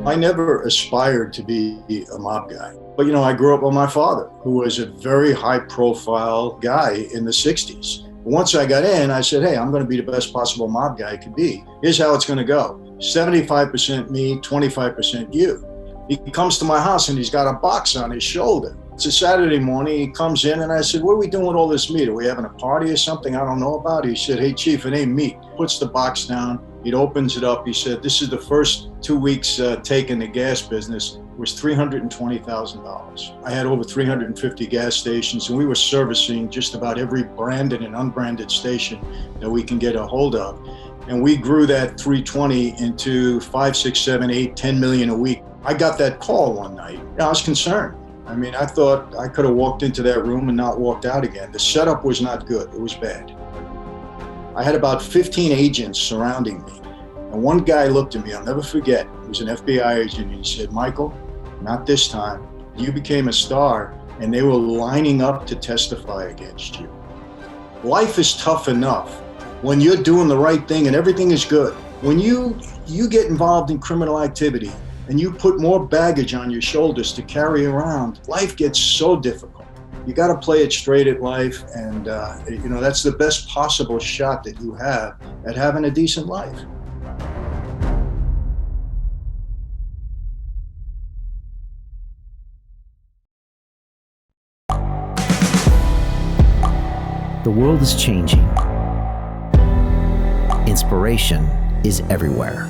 I never aspired to be a mob guy. But, I grew up with my father, who was a very high profile guy in the 60s. Once I got in, I said, hey, I'm going to be the best possible mob guy I could be. Here's how it's going to go. 75% me, 25% you. He comes to my house and he's got a box on his shoulder. It's a Saturday morning. He comes in and I said, what are we doing with all this meat? Are we having a party or something I don't know about? He said, hey, Chief, it ain't meat. Puts the box down. He opens it up. He said, this is the first 2 weeks taking the gas business. It was $320,000. I had over 350 gas stations, and we were servicing just about every branded and unbranded station that we can get a hold of. And we grew that 320 into 5, 6, 7, 8, 10 million a week. I got that call one night. I was concerned. I thought I could have walked into that room and not walked out again. The setup was not good. It was bad. I had about 15 agents surrounding me. And one guy looked at me, I'll never forget. He was an FBI agent, and he said, Michael, not this time. You became a star, and they were lining up to testify against you. Life is tough enough when you're doing the right thing and everything is good. When you get involved in criminal activity and you put more baggage on your shoulders to carry around, life gets so difficult. You got to play it straight at life, and that's the best possible shot that you have at having a decent life. The world is changing. Inspiration is everywhere.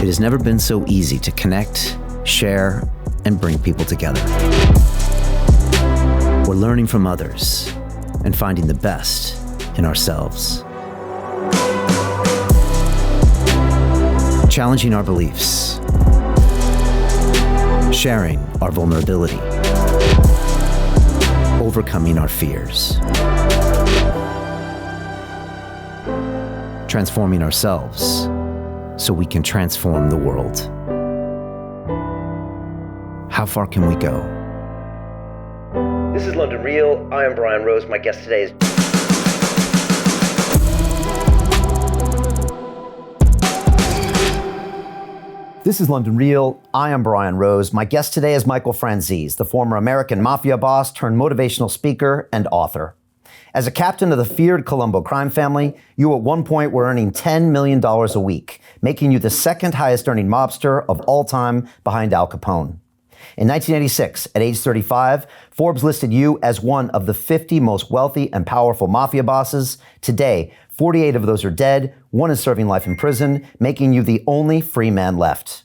It has never been so easy to connect, share, and bring people together. We're learning from others and finding the best in ourselves. Challenging our beliefs. Sharing our vulnerability. Overcoming our fears. Transforming ourselves so we can transform the world. How far can we go? This is London Real. I am Brian Rose. My guest today is... This is London Real. I am Brian Rose. My guest today is Michael Franzese, the former American mafia boss turned motivational speaker and author. As a captain of the feared Colombo crime family, you at one point were earning $10 million a week, making you the second highest earning mobster of all time behind Al Capone. In 1986, at age 35, Forbes listed you as one of the 50 most wealthy and powerful mafia bosses. Today, 48 of those are dead, one is serving life in prison, making you the only free man left.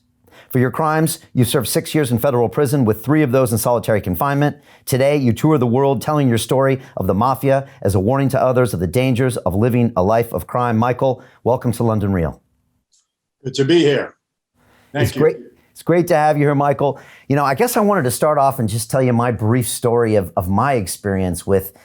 For your crimes, you served 6 years in federal prison, with 3 of those in solitary confinement. Today, you tour the world telling your story of the mafia as a warning to others of the dangers of living a life of crime. Michael, welcome to London Real. Good to be here. Thank you. It's great to have you here, Michael. I guess I wanted to start off and just tell you my brief story of my experience with,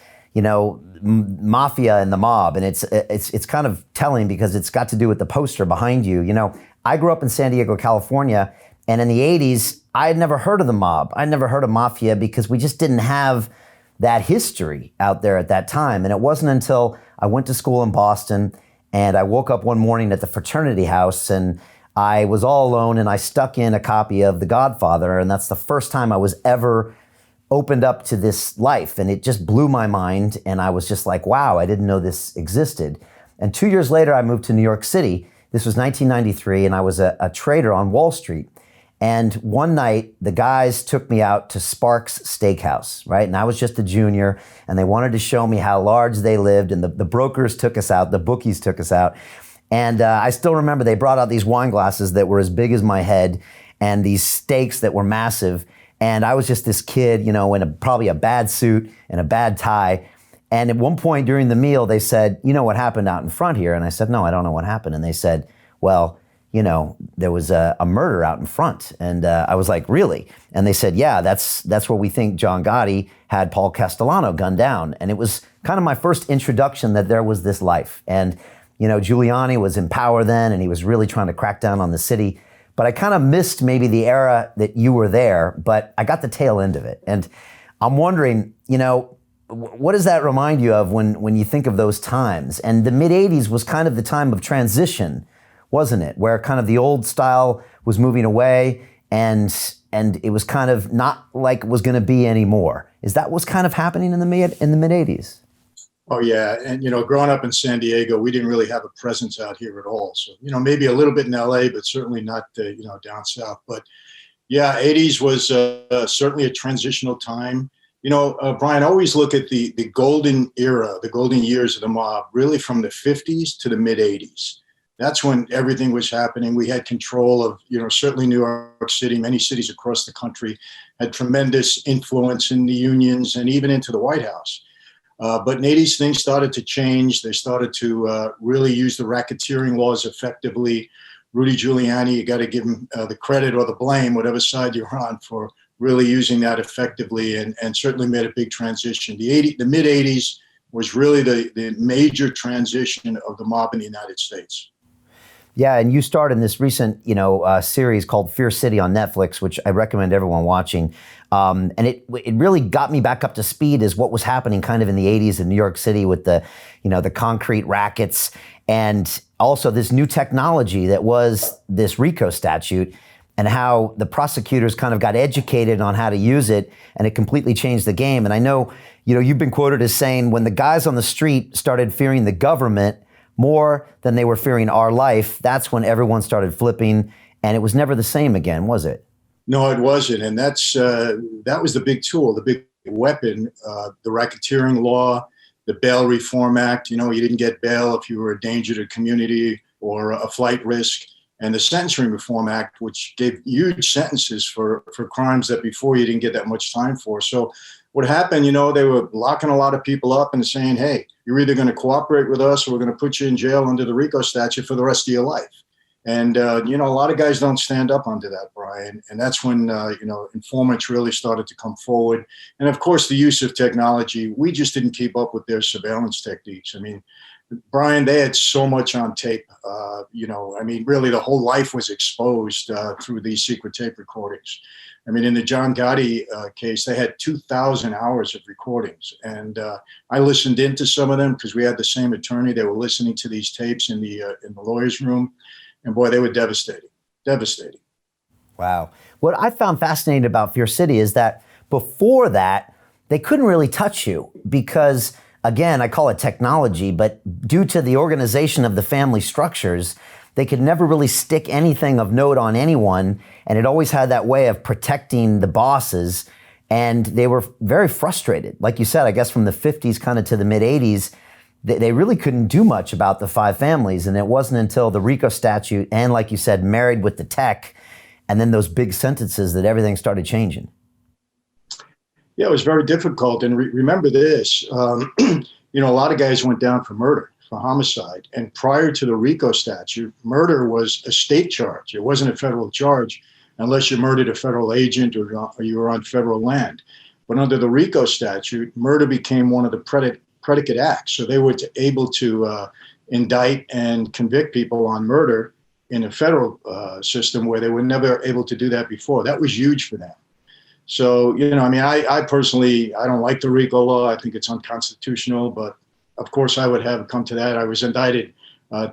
mafia and the mob. And it's kind of telling because it's got to do with the poster behind you. I grew up in San Diego, California, and in the 80s, I had never heard of the mob. I'd never heard of mafia because we just didn't have that history out there at that time. And it wasn't until I went to school in Boston and I woke up one morning at the fraternity house and I was all alone and I stuck in a copy of The Godfather, and that's the first time I was ever opened up to this life, and it just blew my mind, and I was just like, wow, I didn't know this existed. And 2 years later, I moved to New York City. This was 1993, and I was a trader on Wall Street. And one night, the guys took me out to Sparks Steakhouse, right? And I was just a junior, and they wanted to show me how large they lived, and the brokers took us out, the bookies took us out. And I still remember they brought out these wine glasses that were as big as my head and these steaks that were massive. And I was just this kid, in probably a bad suit and a bad tie. And at one point during the meal, they said, you know what happened out in front here? And I said, no, I don't know what happened. And they said, well, there was a murder out in front. And I was like, really? And they said, yeah, that's where we think John Gotti had Paul Castellano gunned down. And it was kind of my first introduction that there was this life. And Giuliani was in power then, and he was really trying to crack down on the city. But I kind of missed maybe the era that you were there, but I got the tail end of it. And I'm wondering, what does that remind you of when you think of those times? And the mid-'80s was kind of the time of transition wasn't it? Where kind of the old style was moving away and it was kind of not like it was going to be anymore. Is that what's kind of happening in the mid 80s? Oh yeah, and growing up in San Diego, we didn't really have a presence out here at all. So maybe a little bit in LA, but certainly not down south. But yeah, 80s was certainly a transitional time. Brian, I always look at the golden era, the golden years of the mob, really from the 50s to the mid 80s. That's when everything was happening. We had control of, certainly New York City, many cities across the country had tremendous influence in the unions and even into the White House. But in the 80s, things started to change. They started to really use the racketeering laws effectively. Rudy Giuliani, you got to give him the credit or the blame, whatever side you're on, for really using that effectively and certainly made a big transition. The mid 80s was really the major transition of the mob in the United States. Yeah, and you starred in this recent, series called Fear City on Netflix, which I recommend everyone watching. And it really got me back up to speed as what was happening kind of in the 80s in New York City with the concrete rackets and also this new technology that was this RICO statute and how the prosecutors kind of got educated on how to use it, and it completely changed the game. And I know, you've been quoted as saying when the guys on the street started fearing the government more than they were fearing our life, that's when everyone started flipping, and it was never the same again, was it? No, it wasn't. And that was the big tool, the big weapon, the racketeering law, the Bail Reform Act. You didn't get bail if you were a danger to the community or a flight risk. And the Sentencing Reform Act, which gave huge sentences for crimes that before you didn't get that much time for. So what happened, they were locking a lot of people up and saying, hey, you're either going to cooperate with us or we're going to put you in jail under the RICO statute for the rest of your life. And, a lot of guys don't stand up under that, Brian. And that's when, informants really started to come forward. And of course, the use of technology, we just didn't keep up with their surveillance techniques. I mean, Brian, they had so much on tape, really the whole life was exposed through these secret tape recordings. I mean, in the John Gotti case, they had 2,000 hours of recordings. And I listened into some of them because we had the same attorney. They were listening to these tapes in the lawyer's room. And boy, they were devastating. Wow. What I found fascinating about Fear City is that before that, they couldn't really touch you because, again, I call it technology, but due to the organization of the family structures, they could never really stick anything of note on anyone. And it always had that way of protecting the bosses. And they were very frustrated. Like you said, I guess from the 50s kind of to the mid 80s, they really couldn't do much about the five families. And it wasn't until the RICO statute and, like you said, married with the tech, and then those big sentences that everything started changing. Yeah, it was very difficult. And remember this, a lot of guys went down for murder, for homicide. And prior to the RICO statute, murder was a state charge. It wasn't a federal charge unless you murdered a federal agent or you were on federal land. But under the RICO statute, murder became one of the predicate acts. So they were able to indict and convict people on murder in a federal system where they were never able to do that before. That was huge for them. So, I personally, I don't like the RICO law. I think it's unconstitutional, but of course I would have come to that. I was indicted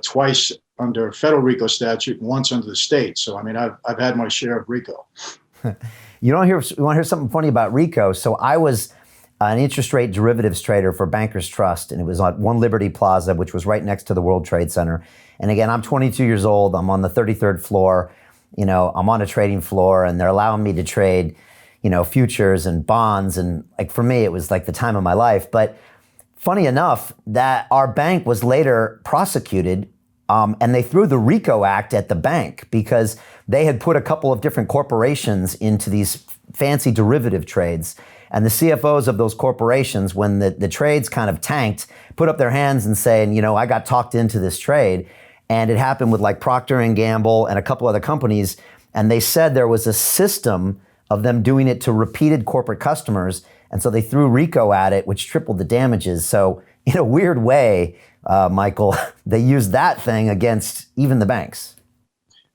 twice under federal RICO statute and once under the state. So, I've had my share of RICO. You want to hear something funny about RICO? So I was an interest rate derivatives trader for Bankers Trust, and it was on One Liberty Plaza, which was right next to the World Trade Center. And again, I'm 22 years old. I'm on the 33rd floor. I'm on a trading floor, and they're allowing me to trade, futures and bonds. And like for me, it was like the time of my life. But funny enough, that our bank was later prosecuted, and they threw the RICO Act at the bank because they had put a couple of different corporations into these fancy derivative trades. And the CFOs of those corporations, when the trades kind of tanked, put up their hands and saying, I got talked into this trade. And it happened with like Procter & Gamble and a couple other companies. And they said there was a system of them doing it to repeated corporate customers. And so they threw RICO at it, which tripled the damages. So in a weird way, Michael, they used that thing against even the banks.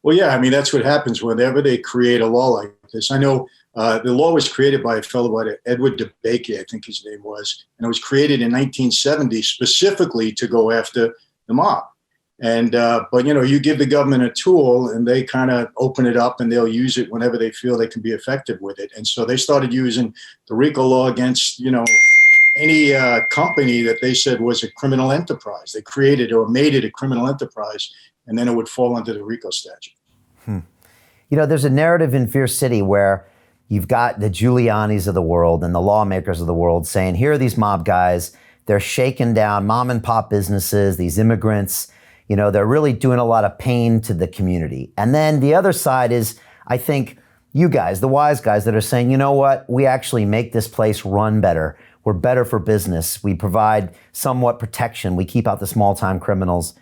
Well, yeah, that's what happens whenever they create a law like this. I know the law was created by a fellow by Edward DeBakey, I think his name was, and it was created in 1970 specifically to go after the mob. And but you give the government a tool, and they kind of open it up, and they'll use it whenever they feel they can be effective with it. And so they started using the RICO law against any company that they said was a criminal enterprise. They created or made it a criminal enterprise, and then it would fall under the RICO statute. There's a narrative in Fear City where you've got the Giulianis of the world and the lawmakers of the world saying, here are these mob guys. They're shaking down mom and pop businesses, these immigrants. They're really doing a lot of pain to the community. And then the other side is, I think, you guys, the wise guys that are saying, you know what, we actually make this place run better. We're better for business. We provide somewhat protection. We keep out the small-time criminals.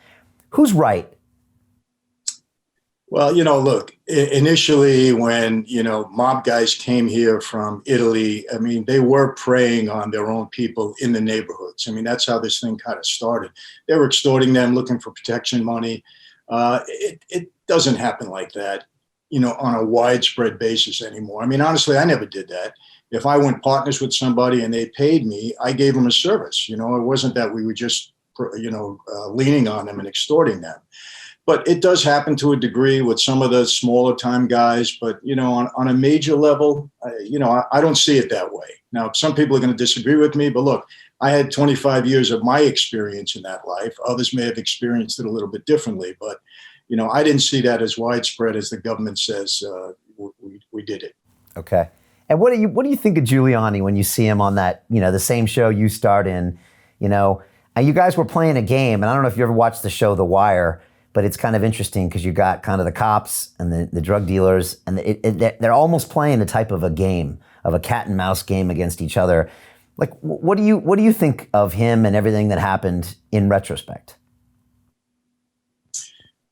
Who's right? Well, look, initially when, mob guys came here from Italy, I mean, they were preying on their own people in the neighborhoods. I mean, that's how this thing kind of started. They were extorting them, looking for protection money. It doesn't happen like that, on a widespread basis anymore. I mean, honestly, I never did that. If I went partners with somebody and they paid me, I gave them a service. It wasn't that we were just, leaning on them and extorting them. But it does happen to a degree with some of the smaller time guys. But, on a major level, I don't see it that way. Now, some people are going to disagree with me. But look, I had 25 years of my experience in that life. Others may have experienced it a little bit differently. But, I didn't see that as widespread as the government says we did it. Okay. And what do you think of Giuliani when you see him on that, the same show you starred in? And you guys were playing a game. And I don't know if you ever watched the show The Wire. But it's kind of interesting because you got kind of the cops and the drug dealers, and they're almost playing a type of a game, of a cat and mouse game against each other. Like, what do you think of him and everything that happened in retrospect?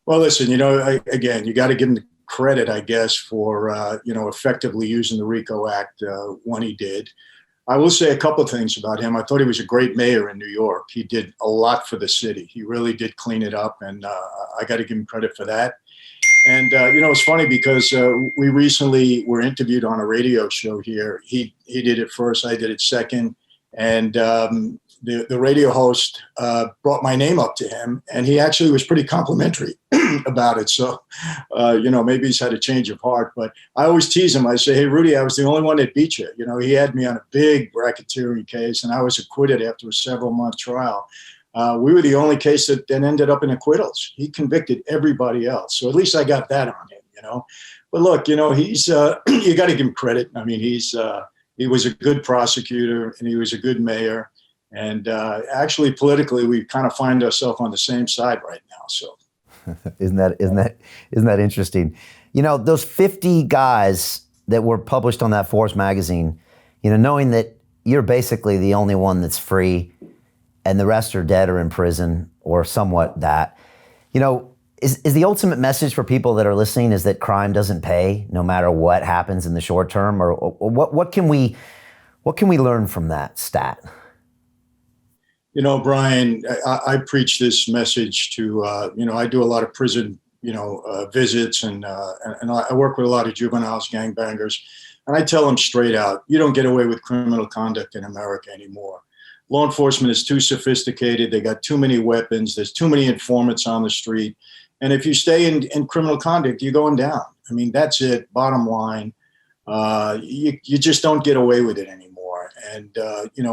Well, listen, again, you got to give him the credit, I guess, for effectively using the RICO Act when he did. I will say a couple of things about him. I thought he was a great mayor in New York. He did a lot for the city. He really did clean it up, and I got to give him credit for that. And, it's funny because we recently were interviewed on a radio show here. He did it first. I did it second. And the radio host brought my name up to him, and he actually was pretty complimentary about it. So, maybe he's had a change of heart. But I always tease him. I say, hey, Rudy, I was the only one that beat you. He had me on a big racketeering case, and I was acquitted after a several-month trial. We were the only case that then ended up in acquittals. He convicted everybody else. So at least I got that on him, But look, he's you got to give him credit. I mean, he was a good prosecutor, and he was a good mayor. And actually, politically, we kind of find ourselves on the same side right now. So, isn't that interesting? Those 50 guys that were published on that Forbes magazine. Knowing that you're basically the only one that's free, and the rest are dead or in prison or somewhat that. Is the ultimate message for people that are listening is that crime doesn't pay, no matter what happens in the short term, or what can we learn from that stat? Brian, I preach this message to, I do a lot of prison, visits, and I work with a lot of juveniles, gangbangers, and I tell them straight out, you don't get away with criminal conduct in America anymore. Law enforcement is too sophisticated. They got too many weapons. There's too many informants on the street. And if you stay in criminal conduct, you're going down. I mean, that's it. Bottom line, you just don't get away with it anymore. And,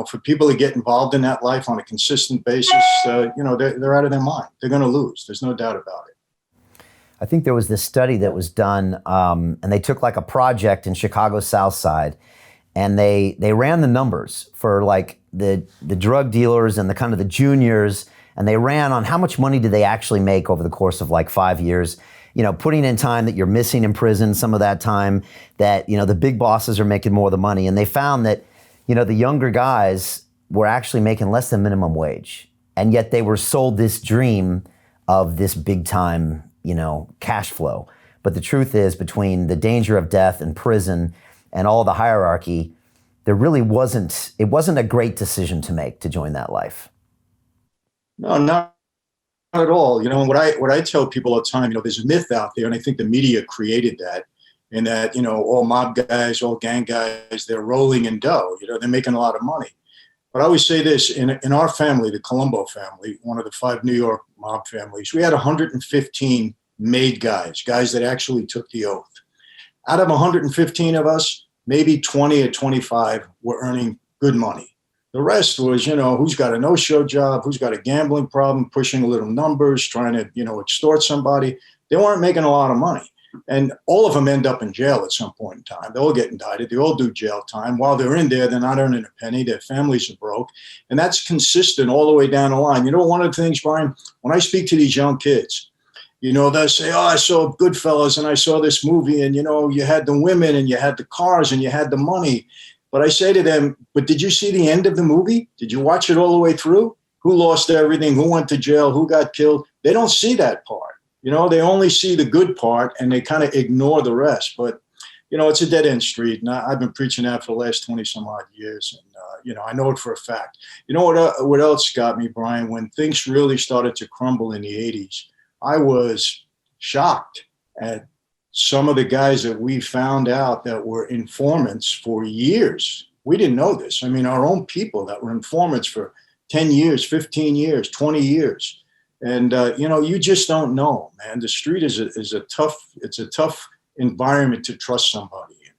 for people to get involved in that life on a consistent basis, they're out of their mind. They're going to lose. There's no doubt about it. I think there was this study that was done, and they took like a project in Chicago's South Side, and they ran the numbers for like the drug dealers and the kind of the juniors, and they ran on how much money did they actually make over the course of like 5 years. Putting in time that you're missing in prison, some of that time that, the big bosses are making more of the money. And they found that, the younger guys were actually making less than minimum wage. And yet they were sold this dream of this big time, cash flow. But the truth is, between the danger of death and prison and all the hierarchy, it wasn't a great decision to make to join that life. No, not at all. What I tell people all the time, there's a myth out there, and I think the media created that, in that, all mob guys, all gang guys, they're rolling in dough, they're making a lot of money. But I always say this, in our family, the Colombo family, one of the 5 New York mob families. We had 115 made guys that actually took the oath. Out of 115 of us, maybe 20 or 25 were earning good money. The rest was, who's got a no-show job, who's got a gambling problem, pushing little numbers, trying to, extort somebody. They weren't making a lot of money. And all of them end up in jail at some point in time. They all get indicted. They all do jail time. While they're in there, they're not earning a penny. Their families are broke. And that's consistent all the way down the line. One of the things, Brian, when I speak to these young kids, they'll say, oh, I saw Goodfellas and I saw this movie and, you had the women and you had the cars and you had the money. But I say to them, but did you see the end of the movie? Did you watch it all the way through? Who lost everything? Who went to jail? Who got killed? They don't see that part. They only see the good part and they kind of ignore the rest. But, it's a dead end street. And I've been preaching that for the last 20 some odd years. And, I know it for a fact. What else got me, Brian? When things really started to crumble in the 80s, I was shocked at some of the guys that we found out that were informants for years. We didn't know this. I mean, our own people that were informants for 10 years, 15 years, 20 years. And, you just don't know, man. The street is a tough environment to trust somebody in.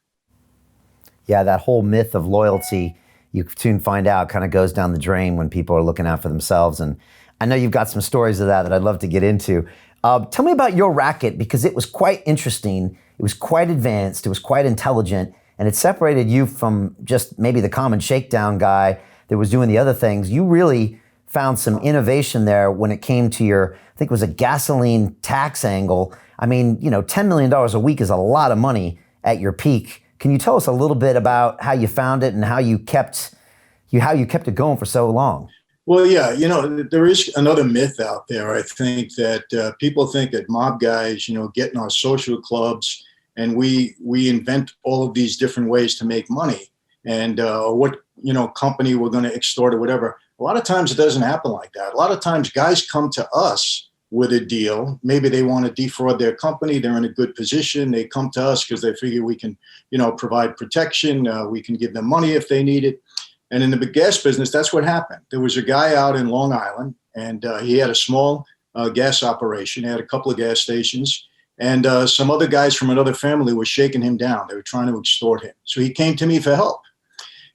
Yeah, that whole myth of loyalty, you soon find out, kind of goes down the drain when people are looking out for themselves. And I know you've got some stories of that I'd love to get into. Tell me about your racket, because it was quite interesting. It was quite advanced. It was quite intelligent. And it separated you from just maybe the common shakedown guy that was doing the other things. You really found some innovation there when it came to your, I think it was a gasoline tax angle. I mean, $10 million a week is a lot of money at your peak. Can you tell us a little bit about how you found it and how you kept it going for so long? Well, yeah, there is another myth out there. I think that people think that mob guys, get in our social clubs and we invent all of these different ways to make money and what, company we're going to extort or whatever. A lot of times it doesn't happen like that. A lot of times guys come to us with a deal. Maybe they want to defraud their company. They're in a good position. They come to us because they figure we can, provide protection. We can give them money if they need it. And in the gas business, that's what happened. There was a guy out in Long Island, and he had a small gas operation. He had a couple of gas stations, and some other guys from another family were shaking him down. They were trying to extort him. So he came to me for help.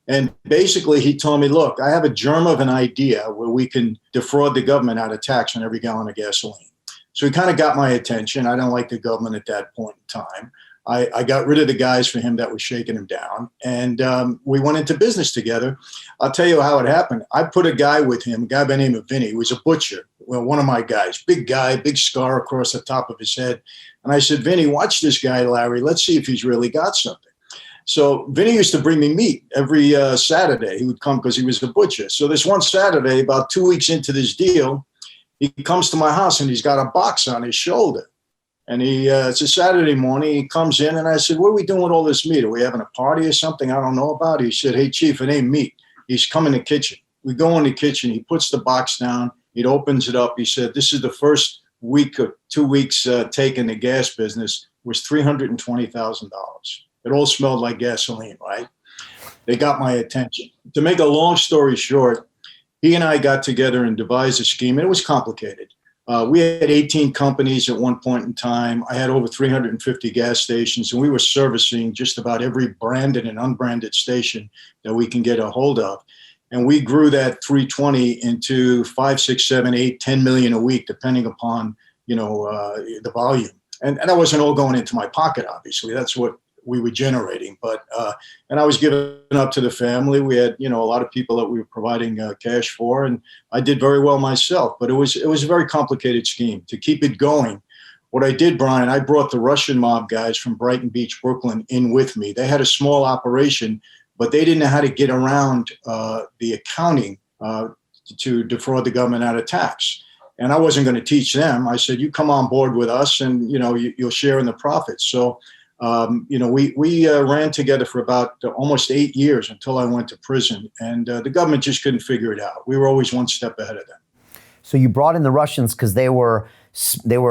And basically, he told me, look, I have a germ of an idea where we can defraud the government out of tax on every gallon of gasoline. So he kind of got my attention. I don't like the government at that point in time. I got rid of the guys for him that were shaking him down. And we went into business together. I'll tell you how it happened. I put a guy with him, a guy by the name of Vinny. He was a butcher. Well, one of my guys, big guy, big scar across the top of his head. And I said, Vinny, watch this guy, Larry. Let's see if he's really got something. So Vinny used to bring me meat every Saturday. He would come because he was a butcher. So this one Saturday, about 2 weeks into this deal, he comes to my house and he's got a box on his shoulder. And it's a Saturday morning. He comes in and I said, what are we doing with all this meat? Are we having a party or something I don't know about? He said, hey, Chief, it ain't meat. He's come in the kitchen. We go in the kitchen. He puts the box down. He opens it up. He said, this is the first week or 2 weeks take in the gas business was $320,000. It all smelled like gasoline, right? They got my attention. To make a long story short, he and I got together and devised a scheme, and it was complicated. We had 18 companies at one point in time. I had over 350 gas stations, and we were servicing just about every branded and unbranded station that we can get a hold of. And we grew that 320 into 5, 6, 7, 8, 10 million a week, depending upon, the volume. And that wasn't all going into my pocket, obviously. That's what we were generating. But, and I was giving up to the family. We had, a lot of people that we were providing cash for, and I did very well myself, but it was a very complicated scheme to keep it going. What I did, Brian, I brought the Russian mob guys from Brighton Beach, Brooklyn in with me. They had a small operation, but they didn't know how to get around the accounting to defraud the government out of tax. And I wasn't going to teach them. I said, you come on board with us and, you'll share in the profits. So, we ran together for about almost 8 years until I went to prison, and the government just couldn't figure it out. We were always one step ahead of them. So you brought in the Russians because they were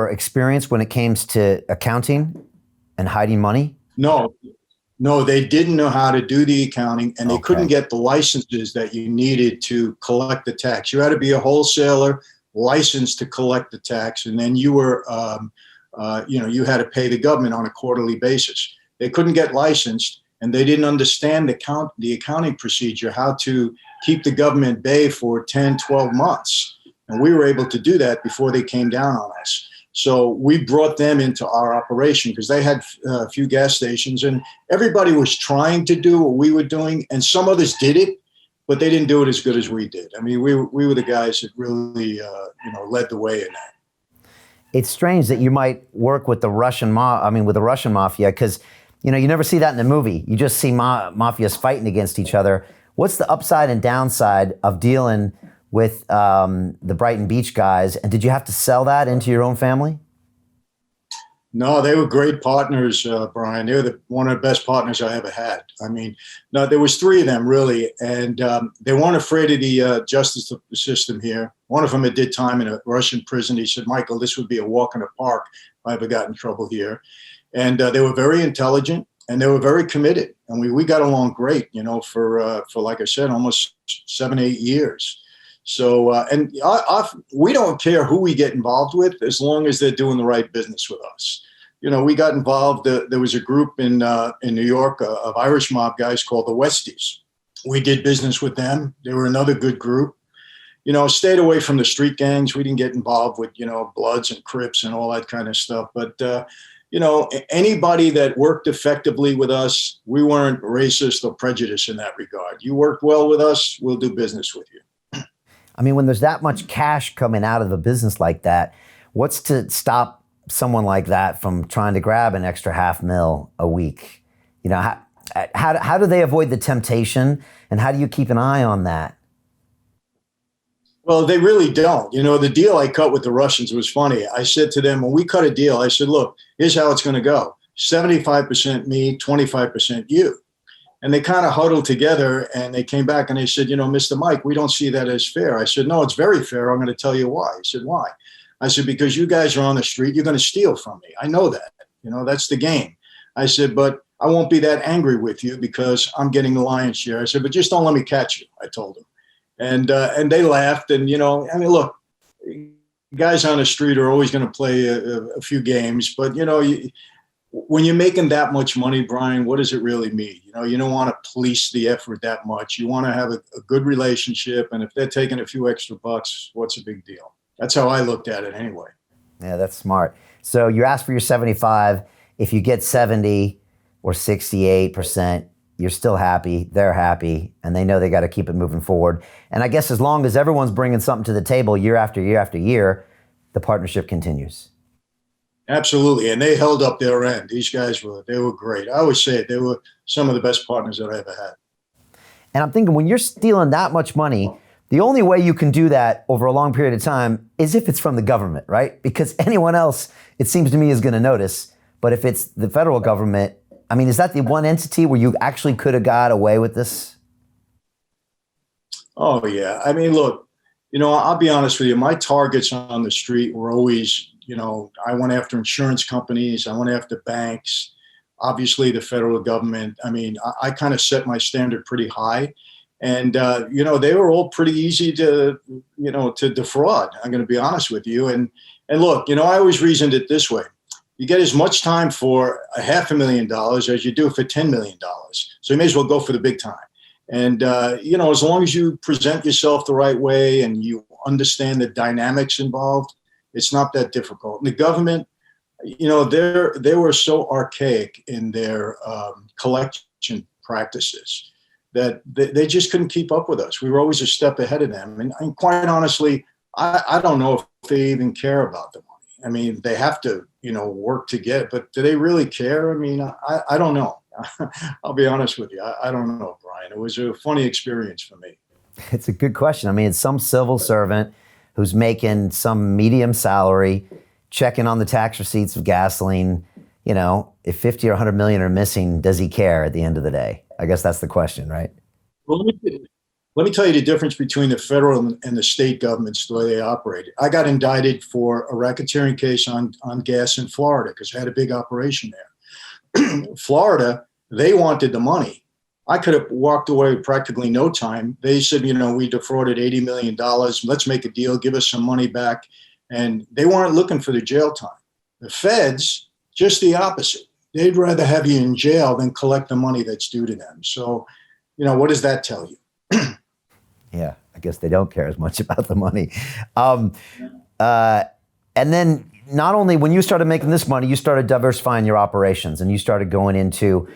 experienced when it came to accounting and hiding money? No, they didn't know how to do the accounting, and they couldn't get the licenses that you needed to collect the tax. You had to be a wholesaler licensed to collect the tax, and then you were, you had to pay the government on a quarterly basis. They couldn't get licensed, and they didn't understand the accounting procedure, how to keep the government at bay for 10, 12 months. And we were able to do that before they came down on us. So we brought them into our operation because they had a few gas stations, and everybody was trying to do what we were doing, and some others did it, but they didn't do it as good as we did. I mean, we were the guys that really, led the way in that. It's strange that you might work with the Russian mafia, because you never see that in a movie. You just see mafias fighting against each other. What's the upside and downside of dealing with the Brighton Beach guys? And did you have to sell that into your own family? No, they were great partners, Brian. They were one of the best partners I ever had. I mean, no, there was three of them really, and they weren't afraid of the justice system here. One of them had did time in a Russian prison. He said, "Michael, this would be a walk in the park if I ever got in trouble here." And they were very intelligent, and they were very committed. And we got along great, for like I said, almost 7, 8 years. So, we don't care who we get involved with as long as they're doing the right business with us. We got involved. There was a group in New York of Irish mob guys called the Westies. We did business with them. They were another good group. Stayed away from the street gangs. We didn't get involved with, Bloods and Crips and all that kind of stuff. But, anybody that worked effectively with us, we weren't racist or prejudiced in that regard. You worked well with us, we'll do business with you. I mean, when there's that much cash coming out of a business like that, what's to stop someone like that from trying to grab an extra $500,000 a week? How do they avoid the temptation, and how do you keep an eye on that? Well, they really don't. The deal I cut with the Russians was funny. I said to them, when we cut a deal, I said, look, here's how it's going to go. 75% me, 25% you. And they kind of huddled together, and they came back and they said, Mr. Mike, we don't see that as fair. I said, no, it's very fair. I'm going to tell you why. He said, why? I said, because you guys are on the street. You're going to steal from me. I know that. That's the game. I said, but I won't be that angry with you because I'm getting the lion's share. I said, but just don't let me catch you, I told them. And they laughed. And, look, guys on the street are always going to play a few games. But, when you're making that much money, Brian, what does it really mean? You don't want to police the effort that much. You want to have a good relationship. And if they're taking a few extra bucks, what's a big deal? That's how I looked at it anyway. Yeah, that's smart. So you ask for your 75. If you get 70 or 68%, you're still happy. They're happy. And they know they got to keep it moving forward. And I guess as long as everyone's bringing something to the table year after year after year, the partnership continues. Absolutely. And they held up their end. These guys were great. I always say it. They were some of the best partners that I ever had. And I'm thinking, when you're stealing that much money, the only way you can do that over a long period of time is if it's from the government, right? Because anyone else, it seems to me, is going to notice. But if it's the federal government, I mean, is that the one entity where you actually could have got away with this? Oh, yeah. I mean, look, I'll be honest with you. My targets on the street were always, I went after insurance companies. I went after banks, obviously the federal government. I mean, I kind of set my standard pretty high. And, they were all pretty easy to defraud. I'm going to be honest with you. And look, I always reasoned it this way. You get as much time for $500,000 as you do for $10 million. So you may as well go for the big time. And, as long as you present yourself the right way and you understand the dynamics involved, it's not that difficult. And the government, they were so archaic in their collection practices that they just couldn't keep up with us. We were always a step ahead of them. And quite honestly, I don't know if they even care about the money. I mean, they have to, work to get it, but do they really care? I mean, I don't know. I'll be honest with you. I don't know, Brian. It was a funny experience for me. It's a good question. I mean, it's some civil servant who's making some medium salary, checking on the tax receipts of gasoline. If 50 or 100 million are missing, does he care at the end of the day? I guess that's the question, right? Well, let me tell you the difference between the federal and the state governments, the way they operated. I got indicted for a racketeering case on gas in Florida because I had a big operation there. Florida, they wanted the money. I could have walked away with practically no time. They said, we defrauded $80 million. Let's make a deal. Give us some money back. And they weren't looking for the jail time. The feds, just the opposite. They'd rather have you in jail than collect the money that's due to them. So, what does that tell you? Yeah, I guess they don't care as much about the money. And then not only when you started making this money, you started diversifying your operations and you started going into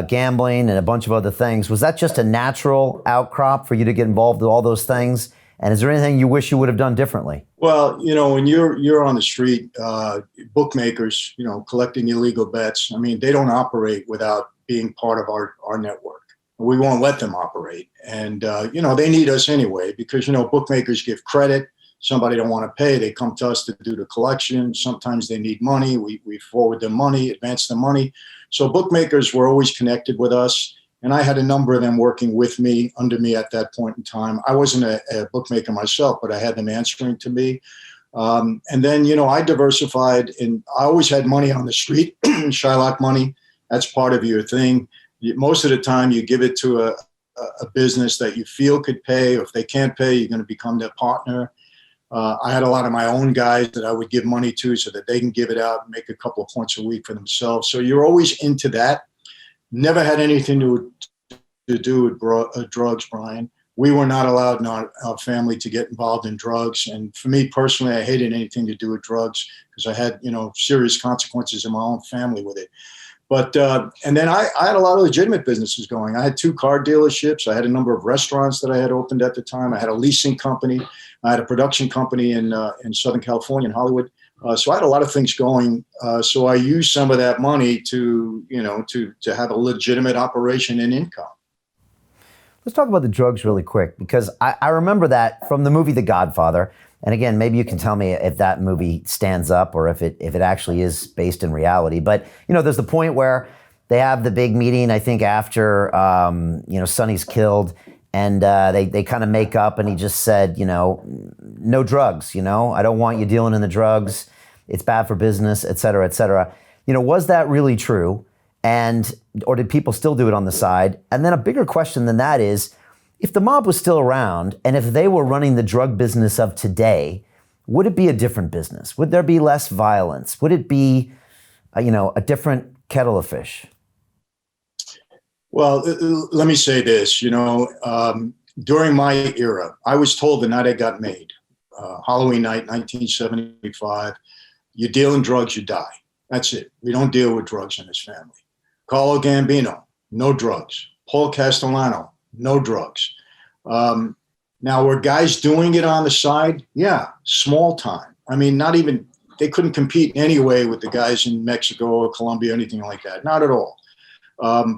gambling and a bunch of other things. Was that just a natural outcrop for you to get involved with all those things? And is there anything you wish you would have done differently? Well, when you're on the street, bookmakers, collecting illegal bets, they don't operate without being part of our network. We won't let them operate. And, they need us anyway, because, bookmakers give credit. Somebody don't want to pay. They come to us to do the collection. Sometimes they need money. We forward them money, advance them money. So bookmakers were always connected with us. And I had a number of them working with me, under me at that point in time. I wasn't a bookmaker myself, but I had them answering to me. And then, I diversified, and I always had money on the street, Shylock money. That's part of your thing. Most of the time you give it to a business that you feel could pay, or if they can't pay, you're going to become their partner. I had a lot of my own guys that I would give money to so that they can give it out and make a couple of points a week for themselves. So you're always into that. Never had anything to do with drugs, Brian. We were not allowed in our family to get involved in drugs. And for me personally, I hated anything to do with drugs because I had, serious consequences in my own family with it. But, and then I had a lot of legitimate businesses going. I had 2 car dealerships. I had a number of restaurants that I had opened at the time. I had a leasing company. I had a production company in Southern California, in Hollywood. So I had a lot of things going. So I used some of that money to have a legitimate operation and income. Let's talk about the drugs really quick, because I remember that from the movie The Godfather. And again, maybe you can tell me if that movie stands up or if it actually is based in reality. But, there's the point where they have the big meeting, I think, after, Sonny's killed. And they kind of make up, and he just said, no drugs, I don't want you dealing in the drugs. It's bad for business, et cetera, et cetera. Was that really true? Or did people still do it on the side? And then a bigger question than that is, if the mob was still around and if they were running the drug business of today, would it be a different business? Would there be less violence? Would it be, a different kettle of fish? Well, let me say this, during my era, I was told the night I got made, Halloween night, 1975, you deal in drugs, you die. That's it. We don't deal with drugs in this family. Carlo Gambino, no drugs. Paul Castellano, no drugs. Now, were guys doing it on the side? Yeah, small time. Not even, they couldn't compete in any way with the guys in Mexico or Colombia or anything like that. Not at all.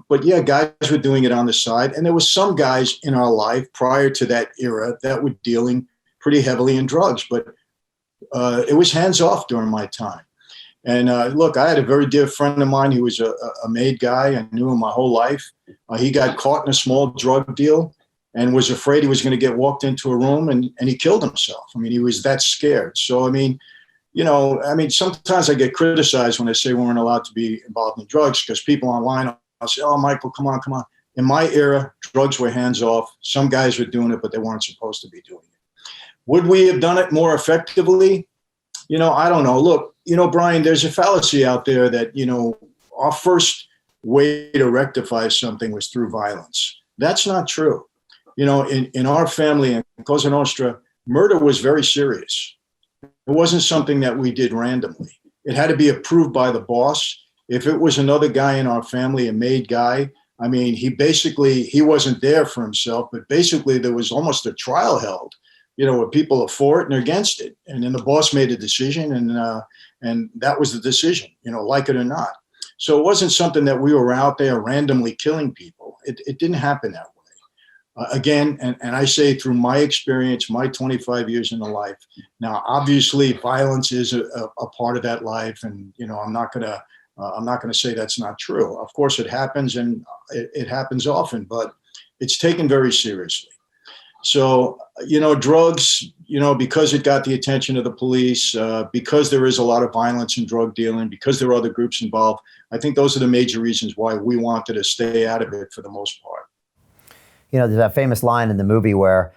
But yeah, guys were doing it on the side. And there was some guys in our life prior to that era that were dealing pretty heavily in drugs. But it was hands off during my time. And look, I had a very dear friend of mine. He was a made guy. I knew him my whole life. He got caught in a small drug deal and was afraid he was going to get walked into a room, and he killed himself. He was that scared. So, sometimes I get criticized when I say we weren't allowed to be involved in drugs, because people online, I'll say, oh, Michael, come on. In my era, drugs were hands off. Some guys were doing it, but they weren't supposed to be doing it. Would we have done it more effectively? I don't know. Look, Brian, there's a fallacy out there that, our first way to rectify something was through violence. That's not true. In our family in Cosa Nostra, murder was very serious. It wasn't something that we did randomly. It had to be approved by the boss. If it was another guy in our family, a made guy, he wasn't there for himself, but basically there was almost a trial held, where people are for it and against it. And then the boss made a decision, and that was the decision, like it or not. So it wasn't something that we were out there randomly killing people. It didn't happen that way. Again, and I say through my experience, my 25 years in the life. Now, obviously, violence is a part of that life, and I'm not gonna say that's not true. Of course, it happens, and it happens often, but it's taken very seriously. So, drugs, because it got the attention of the police, because there is a lot of violence in drug dealing, because there are other groups involved, I think those are the major reasons why we wanted to stay out of it for the most part. There's that famous line in the movie where,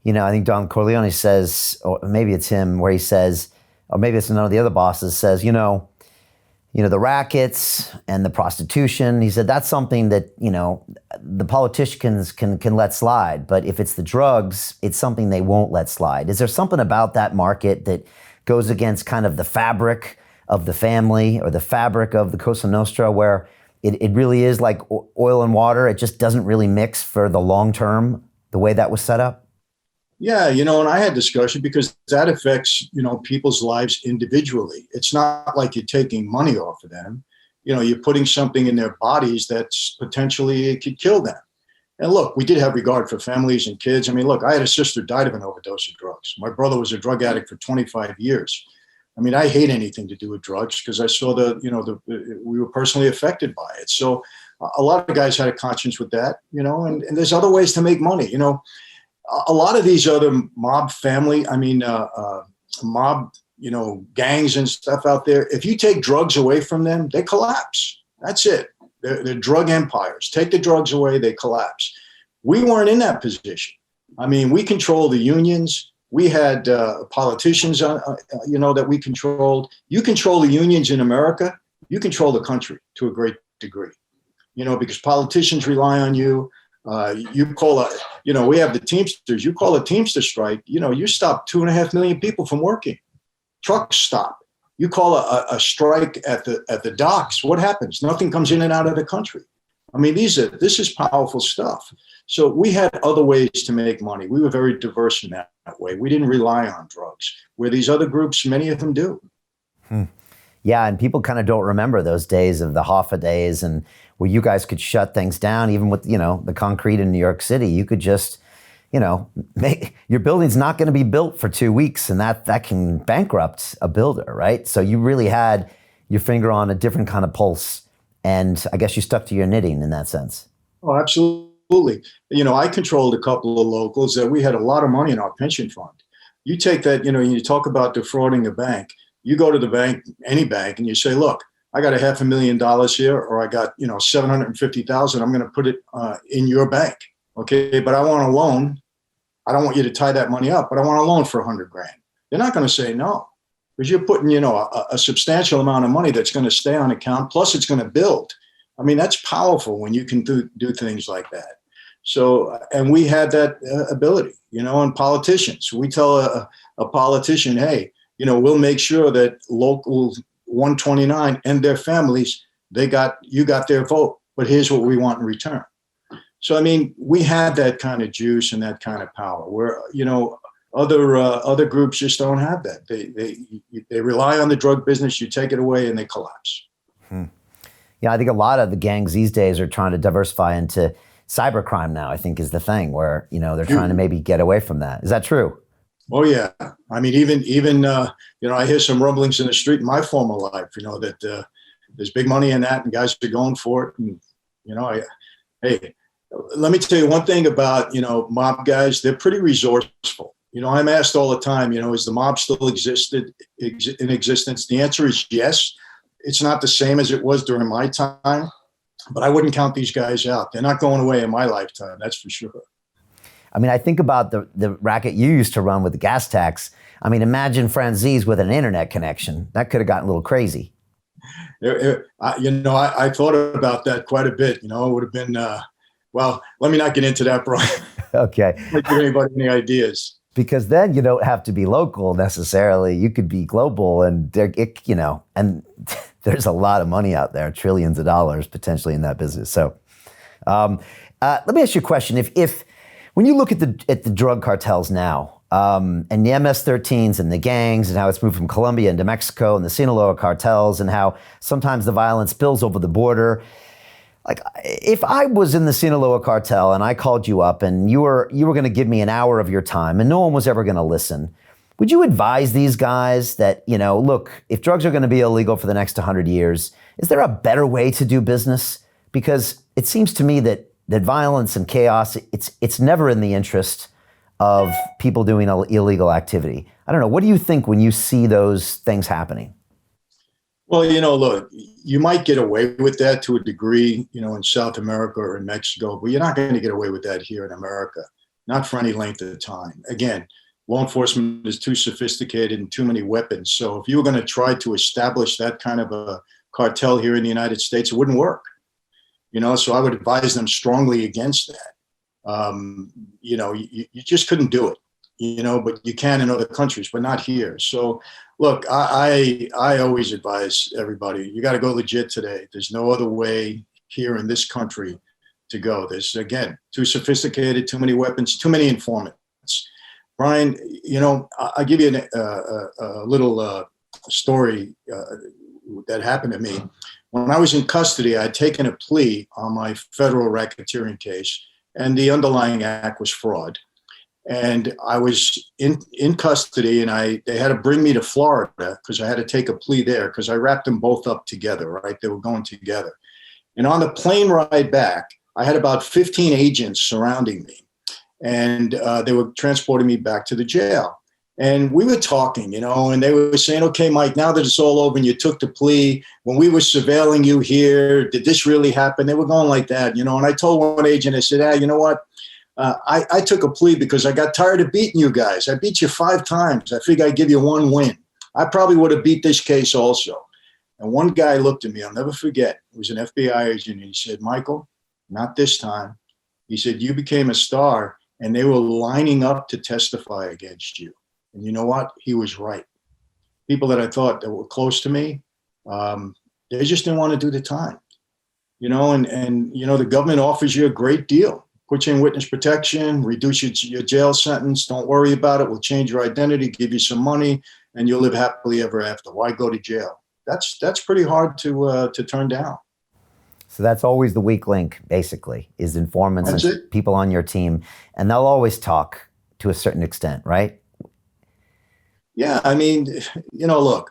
I think Don Corleone says, or maybe it's him, where he says, or maybe it's another of the other bosses says, the rackets and the prostitution. He said that's something that the politicians can let slide, but if it's the drugs, it's something they won't let slide. Is there something about that market that goes against kind of the fabric of the family or the fabric of the Cosa Nostra, where it really is like oil and water? It just doesn't really mix for the long term, the way that was set up? Yeah, and I had discussion because that affects, people's lives individually. It's not like you're taking money off of them. You're putting something in their bodies that's potentially it could kill them. And look, we did have regard for families and kids. I mean, look, I had a sister who died of an overdose of drugs. My brother was a drug addict for 25 years. I mean, I hate anything to do with drugs because I saw we were personally affected by it. So a lot of guys had a conscience with that, and there's other ways to make money. A lot of these other mob gangs and stuff out there, if you take drugs away from them, they collapse. That's it. They're drug empires. Take the drugs away, they collapse. We weren't in that position. I mean, we control the unions. We had politicians, that we controlled. You control the unions in America, you control the country to a great degree, because politicians rely on you. You call we have the Teamsters. You call a Teamster strike, you stop 2.5 million people from working. Trucks stop. You call a strike at the docks. What happens? Nothing comes in and out of the country. I mean, this is powerful stuff. So we had other ways to make money. We were very diverse in that way. We didn't rely on drugs, where these other groups, many of them do. Yeah, and people kind of don't remember those days of the Hoffa days and where you guys could shut things down, even with, the concrete in New York City. You could just, your building's not going to be built for 2 weeks, and that can bankrupt a builder, right? So you really had your finger on a different kind of pulse, and I guess you stuck to your knitting in that sense. Oh, absolutely. I controlled a couple of locals that we had a lot of money in our pension fund. You take that, you talk about defrauding a bank. You go to the bank, any bank, and you say, look, I got $500,000 here, or I got, 750,000. I'm going to put it in your bank. Okay. But I want a loan. I don't want you to tie that money up, but I want a loan for $100,000. They're not going to say no, because you're putting, a substantial amount of money that's going to stay on account. Plus it's going to build. I mean, that's powerful when you can do things like that. So, and we had that ability, and politicians, we tell a politician, hey, we'll make sure that local 129 and their families, you got their vote, but here's what we want in return. So, I mean, we had that kind of juice and that kind of power where, other groups just don't have that. They rely on the drug business. You take it away and they collapse. Yeah, I think a lot of the gangs these days are trying to diversify into cybercrime now, I think is the thing where, they're trying to maybe get away from that. Is that true? Oh yeah. I mean, even I hear some rumblings in the street in my former life, that there's big money in that and guys are going for it. And, hey, let me tell you one thing about, mob guys, they're pretty resourceful. I'm asked all the time, is the mob still in existence? The answer is yes. It's not the same as it was during my time, but I wouldn't count these guys out. They're not going away in my lifetime. That's for sure. I mean, I think about the racket you used to run with the gas tax. I mean, imagine Franzese with an internet connection. That could have gotten a little crazy. I thought about that quite a bit. It would have been, well, let me not get into that, Brian. Okay. Not give anybody any ideas. Because then you don't have to be local necessarily. You could be global, and and there's a lot of money out there, trillions of dollars potentially in that business. So, let me ask you a question: If when you look at the drug cartels now, and the MS-13s and the gangs, and how it's moved from Colombia into Mexico, and the Sinaloa cartels, and how sometimes the violence spills over the border. Like, if I was in the Sinaloa cartel and I called you up and you were going to give me an hour of your time and no one was ever going to listen, would you advise these guys that, look, if drugs are going to be illegal for the next 100 years, is there a better way to do business? Because it seems to me that violence and chaos, it's never in the interest of people doing illegal activity. I don't know. What do you think when you see those things happening? Well, look, you might get away with that to a degree, in South America or in Mexico, but you're not going to get away with that here in America, not for any length of time. Again, law enforcement is too sophisticated and too many weapons. So if you were going to try to establish that kind of a cartel here in the United States, it wouldn't work. So I would advise them strongly against that. You just couldn't do it, but you can in other countries, but not here. So look, I always advise everybody, you got to go legit today. There's no other way here in this country to go. There's, again, too sophisticated, too many weapons, too many informants. Brian, I'll give you a little story that happened to me. When I was in custody, I'd taken a plea on my federal racketeering case, and the underlying act was fraud. And I was in custody, and they had to bring me to Florida because I had to take a plea there because I wrapped them both up together, right? They were going together. And on the plane ride back, I had about 15 agents surrounding me, and they were transporting me back to the jail. And we were talking, and they were saying, okay, Mike, now that it's all over and you took the plea, when we were surveilling you here, did this really happen? They were going like that, and I told one agent, I said, you know what? I took a plea because I got tired of beating you guys. I beat you 5 times. I figured I'd give you one win. I probably would have beat this case also. And one guy looked at me, I'll never forget. It was an FBI agent, and he said, Michael, not this time. He said, you became a star, and they were lining up to testify against you. And you know what? He was right. People that I thought that were close to me, they just didn't want to do the time. And the government offers you a great deal. Put you in witness protection, reduce your jail sentence. Don't worry about it. We'll change your identity, give you some money, and you'll live happily ever after. Why go to jail? That's pretty hard to turn down. So that's always the weak link, basically, is informants and people on your team. And they'll always talk to a certain extent, right? Yeah, look,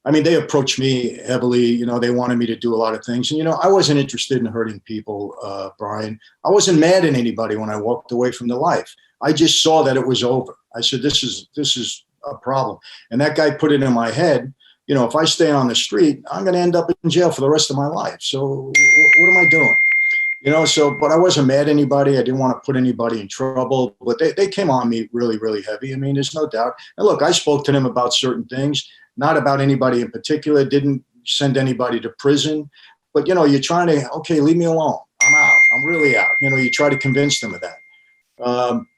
they approached me heavily. They wanted me to do a lot of things. And, I wasn't interested in hurting people, Brian. I wasn't mad at anybody when I walked away from the life. I just saw that it was over. I said, this is a problem. And that guy put it in my head, if I stay on the street, I'm going to end up in jail for the rest of my life. So what am I doing? But I wasn't mad at anybody. I didn't want to put anybody in trouble, but they came on me really, really heavy. There's no doubt. And look, I spoke to them about certain things, not about anybody in particular, didn't send anybody to prison, but you're trying to, okay, leave me alone. I'm out. I'm really out. You try to convince them of that.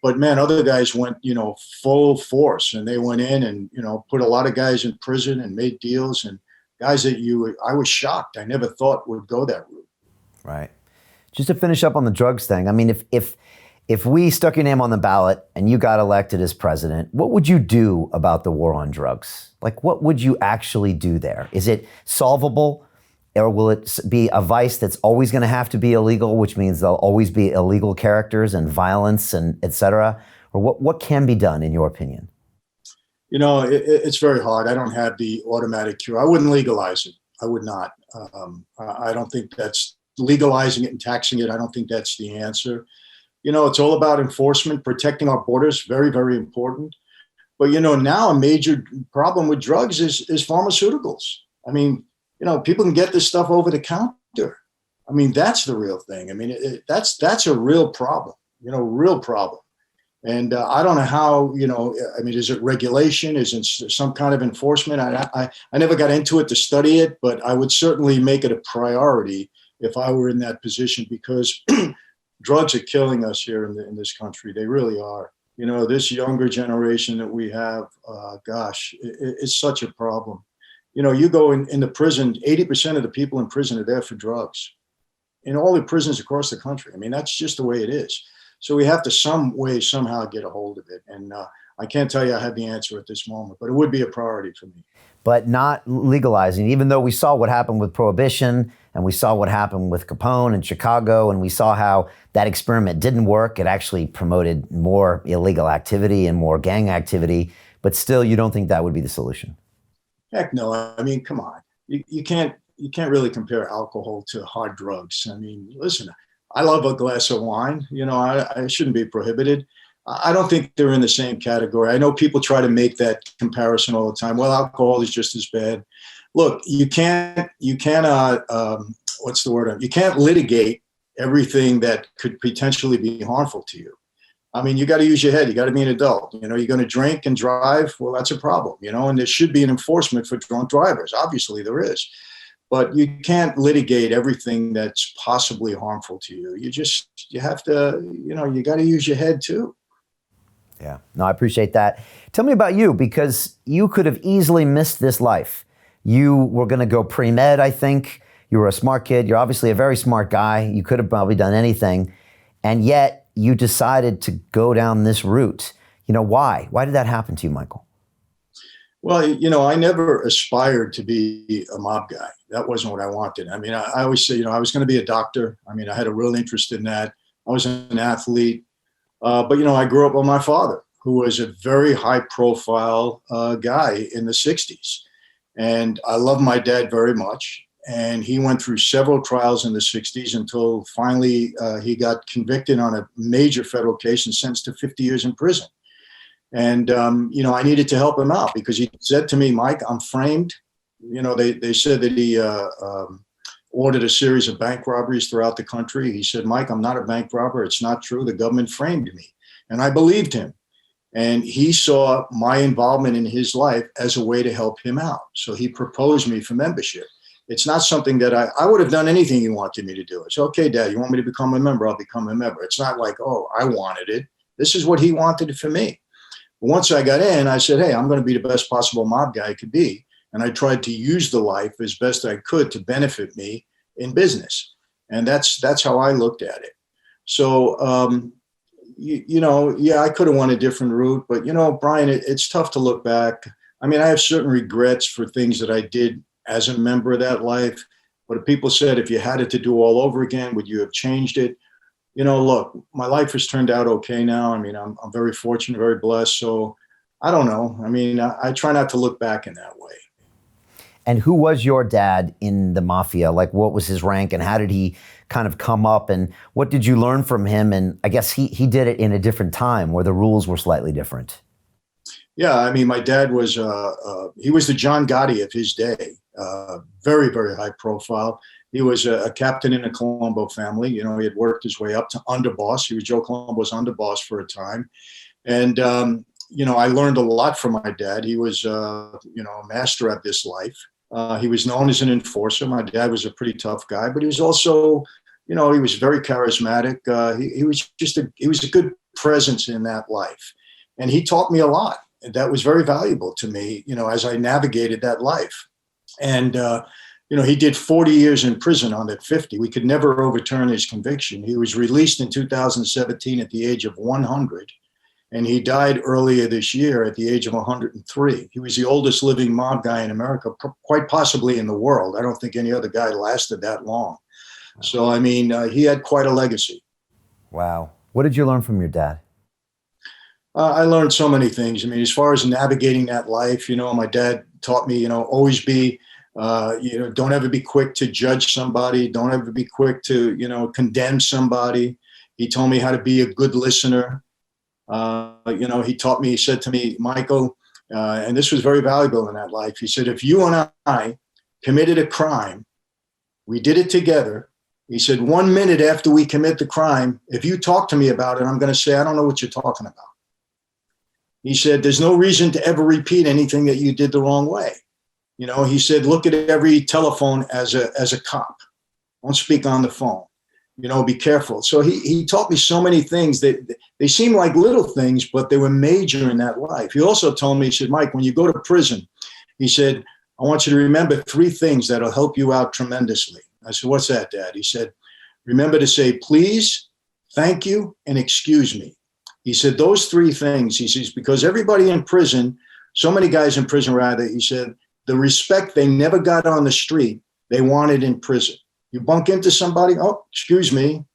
But man, other guys went, full force, and they went in and, put a lot of guys in prison and made deals, and guys that I was shocked. I never thought would go that route. Right. Just to finish up on the drugs thing, if we stuck your name on the ballot and you got elected as president, what would you do about the war on drugs? Like, what would you actually do there? Is it solvable, or will it be a vice that's always going to have to be illegal, which means there'll always be illegal characters and violence and et cetera? Or what can be done, in your opinion? It's very hard. I don't have the automatic cure. I wouldn't legalize it. I would not. I don't think that's legalizing it and taxing it. I don't think that's the answer. It's all about enforcement, protecting our borders, very, very important. But, now a major problem with drugs is pharmaceuticals. People can get this stuff over the counter. That's the real thing. That's a real problem, real problem. And I don't know how, is it regulation? Is it some kind of enforcement? I never got into it to study it, but I would certainly make it a priority if I were in that position, because drugs are killing us here in this country. They really are. This younger generation that we have, it's such a problem. You go in the prison, 80% of the people in prison are there for drugs. In all the prisons across the country. That's just the way it is. So we have to somehow get a hold of it. And I can't tell you I have the answer at this moment, but it would be a priority for me. But not legalizing, even though we saw what happened with Prohibition, and we saw what happened with Capone in Chicago, and we saw how that experiment didn't work. It actually promoted more illegal activity and more gang activity. But still, you don't think that would be the solution? Heck no. Come on. You can't really compare alcohol to hard drugs. Listen, I love a glass of wine. I shouldn't be prohibited. I don't think they're in the same category. I know people try to make that comparison all the time. Well, alcohol is just as bad. Look, what's the word? You can't litigate everything that could potentially be harmful to you. I mean, you got to use your head. You got to be an adult. You're going to drink and drive. Well, that's a problem, and there should be an enforcement for drunk drivers. Obviously there is, but you can't litigate everything that's possibly harmful to you. You have to, you got to use your head too. Yeah, no, I appreciate that. Tell me about you, because you could have easily missed this life. You were going to go pre-med, I think. You were a smart kid. You're obviously a very smart guy. You could have probably done anything. And yet you decided to go down this route. Why? Why did that happen to you, Michael? Well, I never aspired to be a mob guy. That wasn't what I wanted. I mean, I always say, I was going to be a doctor. I mean, I had a real interest in that. I was an athlete. But I grew up with my father, who was a very high profile guy in the 60s. And I love my dad very much. And he went through several trials in the 60s until finally he got convicted on a major federal case and sentenced to 50 years in prison. And, I needed to help him out because he said to me, Mike, I'm framed. They said that he ordered a series of bank robberies throughout the country. He said, Mike, I'm not a bank robber. It's not true. The government framed me. And I believed him. And he saw my involvement in his life as a way to help him out. So he proposed me for membership. It's not something that I would have done anything you wanted me to do. It's okay, Dad, you want me to become a member? I'll become a member. It's not like, oh, I wanted it. This is what he wanted for me. But once I got in, I said, hey, I'm going to be the best possible mob guy I could be. And I tried to use the life as best I could to benefit me in business. And that's how I looked at it. So, I could have won a different route, but, Brian, it's tough to look back. I mean, I have certain regrets for things that I did as a member of that life. But if people said, if you had it to do all over again, would you have changed it? Look, my life has turned out okay now. I mean, I'm very fortunate, very blessed. So I don't know. I mean, I try not to look back in that way. And who was your dad in the mafia? Like, what was his rank and how did he kind of come up, and what did you learn from him? And I guess he did it in a different time where the rules were slightly different. Yeah, I mean, my dad was, he was the John Gotti of his day. Very, very high profile. He was a captain in a Colombo family. He had worked his way up to Underboss. He was Joe Colombo's Underboss for a time. And, I learned a lot from my dad. He was, a master at this life. He was known as an enforcer. My dad was a pretty tough guy, but he was also, he was very charismatic. He was a good presence in that life. And he taught me a lot. That was very valuable to me, as I navigated that life. And, he did 40 years in prison on that 50. We could never overturn his conviction. He was released in 2017 at the age of 100. And he died earlier this year at the age of 103. He was the oldest living mob guy in America, quite possibly in the world. I don't think any other guy lasted that long. Wow. So, I mean, he had quite a legacy. Wow. What did you learn from your dad? I learned so many things. I mean, as far as navigating that life, my dad taught me, always be, don't ever be quick to judge somebody. Don't ever be quick to, condemn somebody. He told me how to be a good listener. He taught me, he said to me, Michael, and this was very valuable in that life. He said, if you and I committed a crime, we did it together. He said, 1 minute after we commit the crime, if you talk to me about it, I'm going to say, I don't know what you're talking about. He said, there's no reason to ever repeat anything that you did the wrong way. He said, look at every telephone as a cop. Don't speak on the phone. Be careful. So he taught me so many things that they seem like little things, but they were major in that life. He also told me, he said, Mike, when you go to prison, he said, I want you to remember 3 things that'll help you out tremendously. I said, what's that, Dad? He said, remember to say, please, thank you, and excuse me. He said, those 3 things, he says, because everybody in prison, so many guys in prison rather, he said, the respect they never got on the street, they wanted in prison. You bump into somebody, oh, excuse me.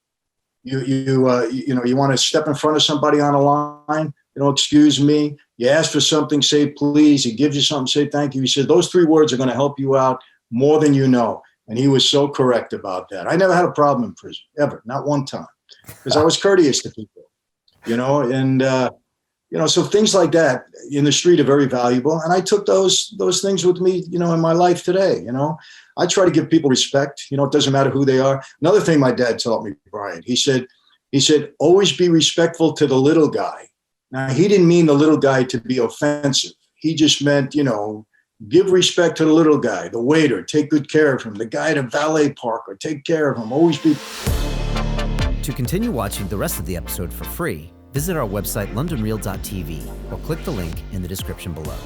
You want to step in front of somebody on a line, excuse me. You ask for something, say please. He gives you something, say thank you. He said, those 3 words are going to help you out more than you know. And he was so correct about that. I never had a problem in prison, ever, not one time, because I was courteous to people. So things like that in the street are very valuable. And I took those things with me, in my life today. I try to give people respect. It doesn't matter who they are. Another thing my dad taught me, Brian, he said, always be respectful to the little guy. Now, he didn't mean the little guy to be offensive. He just meant, give respect to the little guy, the waiter, take good care of him, the guy at a valet park, or take care of him. Always be. To continue watching the rest of the episode for free, visit our website londonreal.tv or click the link in the description below.